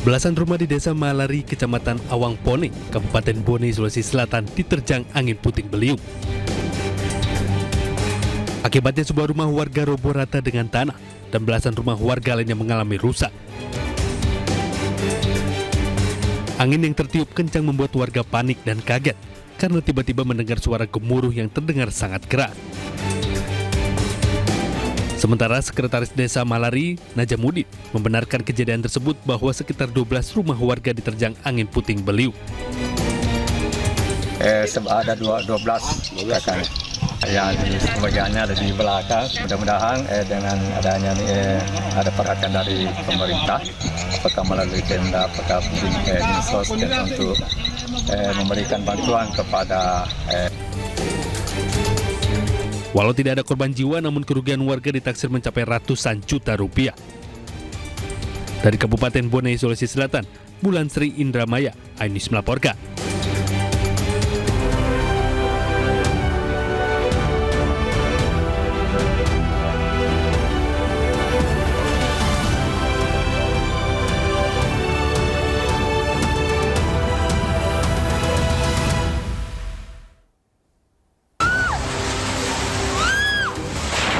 Belasan rumah di Desa Malari, Kecamatan Awangpone, Kabupaten Bone, Sulawesi Selatan diterjang angin puting beliung. Akibatnya sebuah rumah warga roboh rata dengan tanah dan belasan rumah warga lainnya mengalami rusak. Angin yang tertiup kencang membuat warga panik dan kaget karena tiba-tiba mendengar suara gemuruh yang terdengar sangat keras. Sementara Sekretaris Desa Malari, Najamudin, membenarkan kejadian tersebut bahwa sekitar 12 rumah warga diterjang angin puting beliung. Ada 12 kakaknya. Ya, sebagiannya ada di belakang. Mudah-mudahan dengan adanya ada perhatian dari pemerintah, apakah melalui Pemda, apakah Dinsos untuk memberikan bantuan kepada. Walau tidak ada korban jiwa, namun kerugian warga ditaksir mencapai ratusan juta rupiah. Dari Kabupaten Bone, Sulawesi Selatan, Bulan Sri Indramaya, Ainus melaporkan.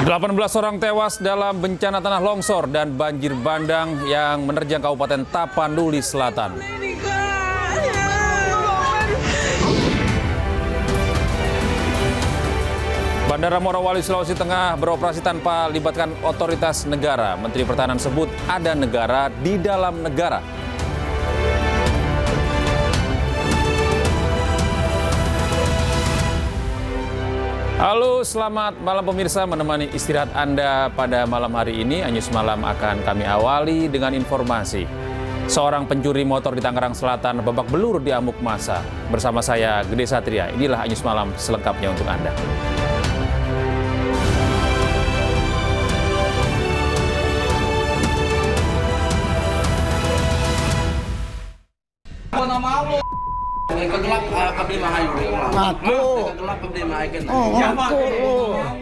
Delapan 18 orang tewas dalam bencana tanah longsor dan banjir bandang yang menerjang Kabupaten Tapanuli Selatan. Bandara Morowali, Sulawesi Tengah beroperasi tanpa libatkan otoritas negara. Menteri Pertahanan sebut ada negara di dalam negara. Halo, selamat malam pemirsa, menemani istirahat Anda pada malam hari ini. Anyus Malam akan kami awali dengan informasi. Seorang pencuri motor di Tangerang Selatan babak belur di amuk massa. Bersama saya, Gede Satria. Inilah Anyus Malam selengkapnya untuk Anda.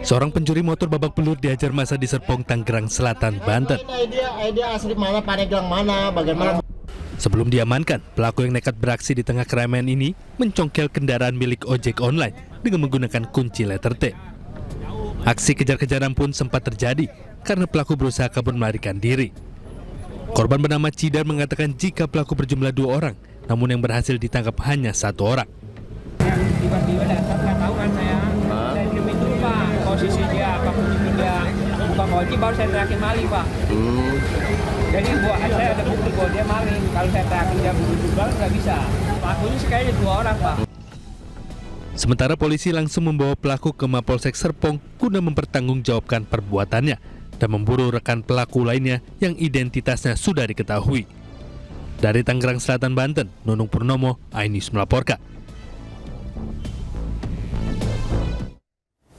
Seorang pencuri motor babak belur dihajar massa di Serpong, Tangerang Selatan, Banten. Idea asli mana, Pandeglang mana, bagaimana? Sebelum diamankan, pelaku yang nekat beraksi di tengah keramaian ini mencongkel kendaraan milik ojek online dengan menggunakan kunci letter T. Aksi kejar-kejaran pun sempat terjadi karena pelaku berusaha kabur melarikan diri. Korban bernama Cidar mengatakan jika pelaku berjumlah 2 orang, namun yang berhasil ditangkap hanya 1 orang. Tiba-tiba datang, nggak tahu kan saya diem itu Pak, posisi dia, apa kunci dia buka kunci, baru saya teriakin maling Pak. Jadi saya ada bukti bahwa dia maling, kalau saya teriakin dia juga nggak bisa. Pelakunya kayaknya 2 orang Pak. Sementara polisi langsung membawa pelaku ke Mapolsek Serpong guna mempertanggungjawabkan perbuatannya dan memburu rekan pelaku lainnya yang identitasnya sudah diketahui. Dari Tangerang Selatan, Banten, Nunung Purnomo, Ainus melaporkan.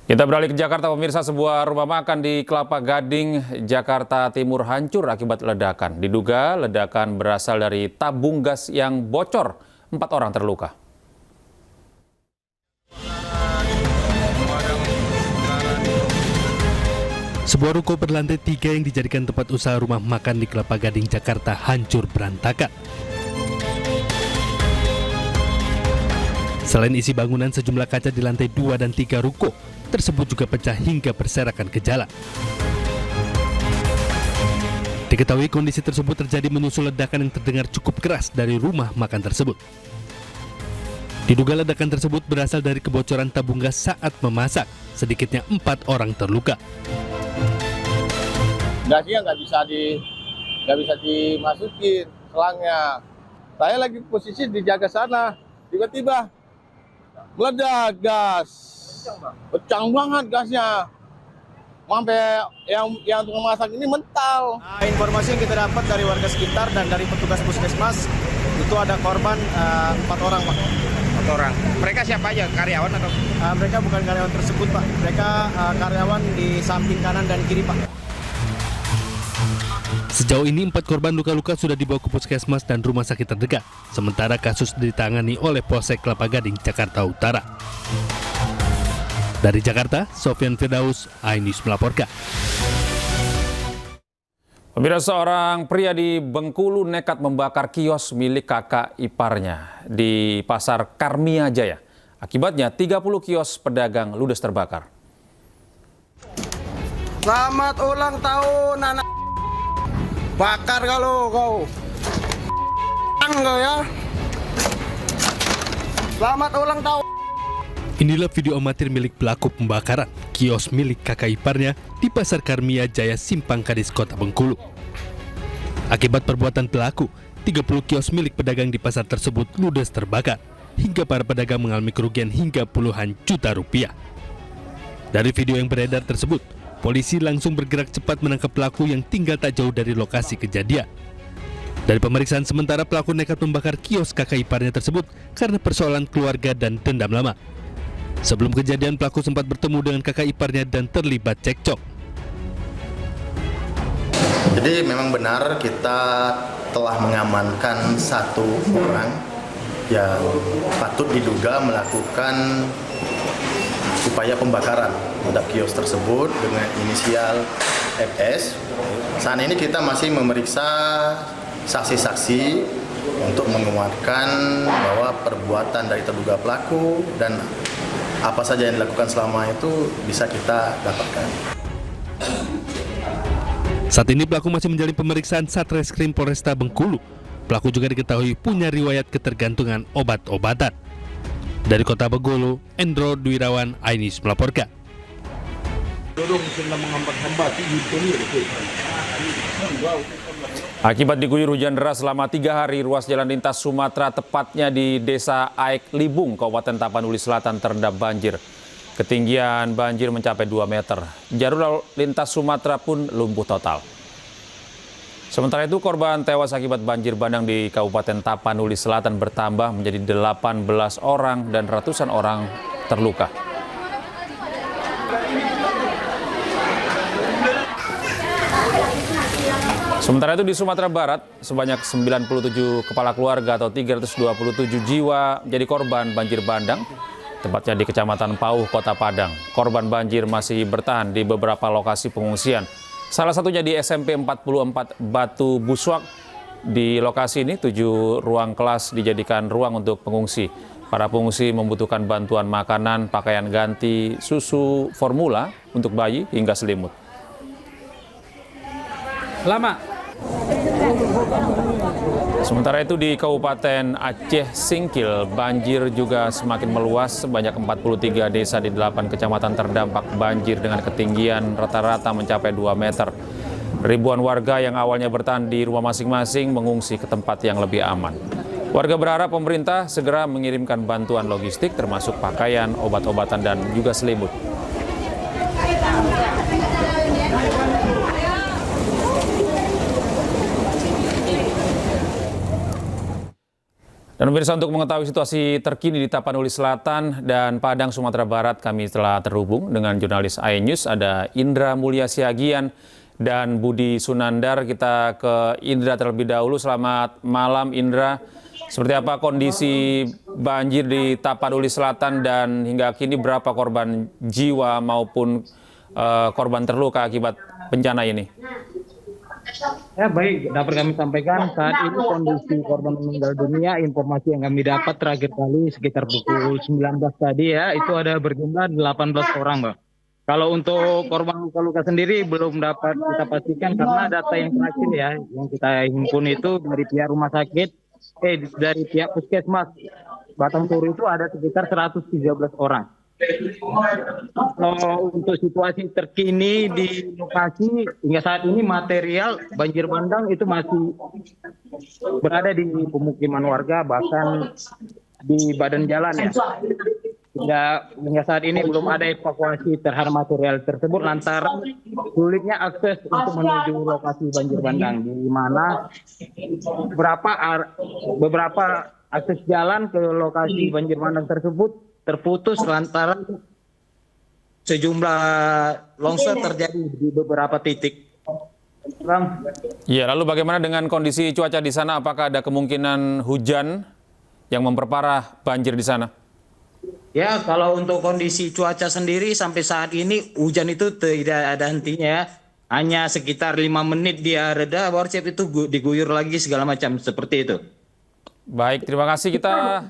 Kita beralih ke Jakarta, pemirsa. Sebuah rumah makan di Kelapa Gading, Jakarta Timur hancur akibat ledakan. Diduga ledakan berasal dari tabung gas yang bocor. 4 orang terluka. Sebuah ruko berlantai 3 yang dijadikan tempat usaha rumah makan di Kelapa Gading, Jakarta hancur berantakan. Selain isi bangunan, sejumlah kaca di lantai 2 dan 3 ruko tersebut juga pecah hingga berserakan ke jalan. Diketahui kondisi tersebut terjadi menyusul ledakan yang terdengar cukup keras dari rumah makan tersebut. Diduga ledakan tersebut berasal dari kebocoran tabung gas saat memasak. Sedikitnya 4 orang terluka. Gasnya nggak bisa dimasukin selangnya. Saya lagi posisi dijaga sana, tiba-tiba meledak gas, pecah banget gasnya, sampai yang tukang masak ini mental. Informasi yang kita dapat dari warga sekitar dan dari petugas puskesmas itu ada korban 4 orang Pak. 4 orang. Mereka siapa aja? Karyawan atau? Mereka bukan karyawan tersebut Pak, mereka karyawan di samping kanan dan kiri Pak. Sejauh ini 4 korban luka-luka sudah dibawa ke puskesmas dan rumah sakit terdekat. Sementara kasus ditangani oleh Polsek Kelapa Gading, Jakarta Utara. Dari Jakarta, Sofyan Firdaus, Ainus melaporkan. Pemirsa, seorang pria di Bengkulu nekat membakar kios milik kakak iparnya di Pasar Karmia Jaya. Akibatnya 30 kios pedagang ludes terbakar. Selamat ulang tahun anak. Bakar kalau kau. Kau ya. Selamat ulang tahun. Inilah video amatir milik pelaku pembakaran kios milik kakak iparnya di Pasar Karmia Jaya, Simpang Kadis, Kota Bengkulu. Akibat perbuatan pelaku, 30 kios milik pedagang di pasar tersebut ludes terbakar, hingga para pedagang mengalami kerugian hingga puluhan juta rupiah. Dari video yang beredar tersebut, polisi langsung bergerak cepat menangkap pelaku yang tinggal tak jauh dari lokasi kejadian. Dari pemeriksaan sementara, pelaku nekat membakar kios kakak iparnya tersebut karena persoalan keluarga dan dendam lama. Sebelum kejadian, pelaku sempat bertemu dengan kakak iparnya dan terlibat cekcok. Jadi memang benar kita telah mengamankan satu orang yang patut diduga melakukan upaya pembakaran terhadap kios tersebut dengan inisial FS. Saat ini kita masih memeriksa saksi-saksi untuk menguatkan bahwa perbuatan dari terduga pelaku dan apa saja yang dilakukan selama itu bisa kita dapatkan. Saat ini pelaku masih menjalani pemeriksaan Satreskrim Polresta Bengkulu. Pelaku juga diketahui punya riwayat ketergantungan obat-obatan. Dari Kota Bengkulu, Endro Dwirawan, iNews melaporkan. Akibat diguyur hujan deras selama 3 hari, ruas jalan lintas Sumatera tepatnya di Desa Aek Libung, Kabupaten Tapanuli Selatan terendam banjir. Ketinggian banjir mencapai 2 meter. Jalur lalu lintas Sumatera pun lumpuh total. Sementara itu, korban tewas akibat banjir bandang di Kabupaten Tapanuli Selatan bertambah menjadi 18 orang dan ratusan orang terluka. Sementara itu di Sumatera Barat, sebanyak 97 kepala keluarga atau 327 jiwa menjadi korban banjir bandang, tepatnya di Kecamatan Pauh, Kota Padang. Korban banjir masih bertahan di beberapa lokasi pengungsian. Salah satunya di SMP 44 Batu Buswak. Di lokasi ini 7 ruang kelas dijadikan ruang untuk pengungsi. Para pengungsi membutuhkan bantuan makanan, pakaian ganti, susu formula untuk bayi hingga selimut. Lama. Sementara itu di Kabupaten Aceh Singkil, banjir juga semakin meluas. Sebanyak 43 desa di 8 kecamatan terdampak banjir dengan ketinggian rata-rata mencapai 2 meter. Ribuan warga yang awalnya bertahan di rumah masing-masing mengungsi ke tempat yang lebih aman. Warga berharap pemerintah segera mengirimkan bantuan logistik termasuk pakaian, obat-obatan, dan juga selimut. Dan pemirsa, untuk mengetahui situasi terkini di Tapanuli Selatan dan Padang, Sumatera Barat, kami telah terhubung dengan jurnalis iNews, ada Indra Mulia Siagian dan Budi Sunandar. Kita ke Indra terlebih dahulu. Selamat malam, Indra. Seperti apa kondisi banjir di Tapanuli Selatan dan hingga kini berapa korban jiwa maupun korban terluka akibat bencana ini? Ya baik, dapat kami sampaikan saat ini kondisi korban meninggal dunia, informasi yang kami dapat terakhir kali sekitar pukul 19 tadi ya, itu ada berjumlah 18 orang, Mbak. Kalau untuk korban luka-luka sendiri belum dapat kita pastikan karena data yang terakhir ya, yang kita himpun itu dari pihak rumah sakit, dari pihak puskesmas Batang Toru itu ada sekitar 113 orang. Untuk situasi terkini di lokasi hingga saat ini material banjir bandang itu masih berada di pemukiman warga, bahkan di badan jalan ya. Hingga saat ini belum ada evakuasi terhadap material tersebut lantaran sulitnya akses untuk menuju lokasi banjir bandang, di mana beberapa akses jalan ke lokasi banjir bandang tersebut terputus lantaran sejumlah longsor terjadi di beberapa titik. Ya, lalu bagaimana dengan kondisi cuaca di sana? Apakah ada kemungkinan hujan yang memperparah banjir di sana? Ya, kalau untuk kondisi cuaca sendiri sampai saat ini hujan itu tidak ada hentinya. hanya sekitar 5 menit dia reda, baru siap itu diguyur lagi segala macam seperti itu. Baik, terima kasih. Kita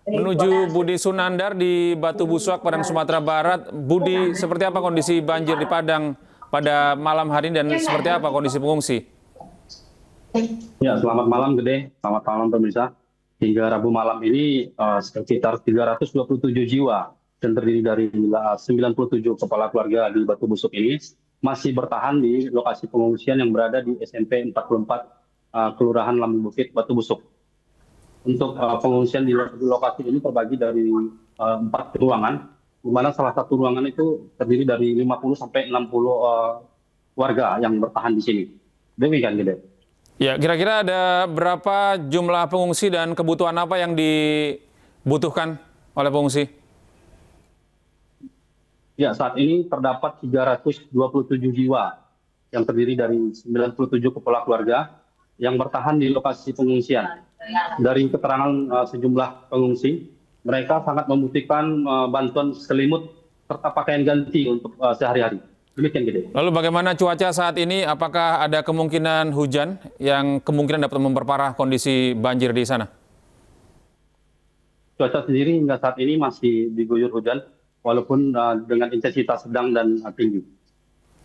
menuju Budi Sunandar di Batu Busuak, Padang, Sumatera Barat. Budi, seperti apa kondisi banjir di Padang pada malam hari ini dan seperti apa kondisi pengungsi? Ya, selamat malam Gede, selamat malam pemirsa. Hingga Rabu malam ini sekitar 327 jiwa yang terdiri dari 97 kepala keluarga di Batu Busuk ini masih bertahan di lokasi pengungsian yang berada di SMP 44 Kelurahan Lambung Bukit, Batu Busuk. Untuk pengungsian di lokasi ini terbagi dari 4 ruangan, di mana salah satu ruangan itu terdiri dari 50 sampai 60 warga yang bertahan di sini. Demikian, Gede. Ya, kira-kira ada berapa jumlah pengungsi dan kebutuhan apa yang dibutuhkan oleh pengungsi? Ya, saat ini terdapat 327 jiwa yang terdiri dari 97 kepala keluarga yang bertahan di lokasi pengungsian. Dari keterangan sejumlah pengungsi, mereka sangat membutuhkan bantuan selimut serta pakaian ganti untuk sehari-hari. Demikian, Gede. Lalu bagaimana cuaca saat ini? Apakah ada kemungkinan hujan yang kemungkinan dapat memperparah kondisi banjir di sana? Cuaca sendiri hingga saat ini masih diguyur hujan, walaupun dengan intensitas sedang dan tinggi.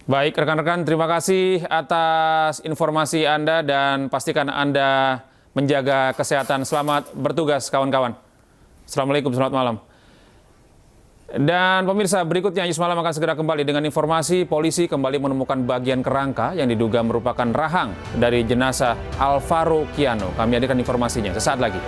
Baik, rekan-rekan, terima kasih atas informasi Anda dan pastikan Anda menjaga kesehatan. Selamat bertugas, kawan-kawan. Assalamualaikum, selamat malam. Dan pemirsa, berikutnya Yus Malam akan segera kembali dengan informasi polisi kembali menemukan bagian kerangka yang diduga merupakan rahang dari jenazah Alvaro Kiano. Kami hadirkan informasinya sesaat lagi.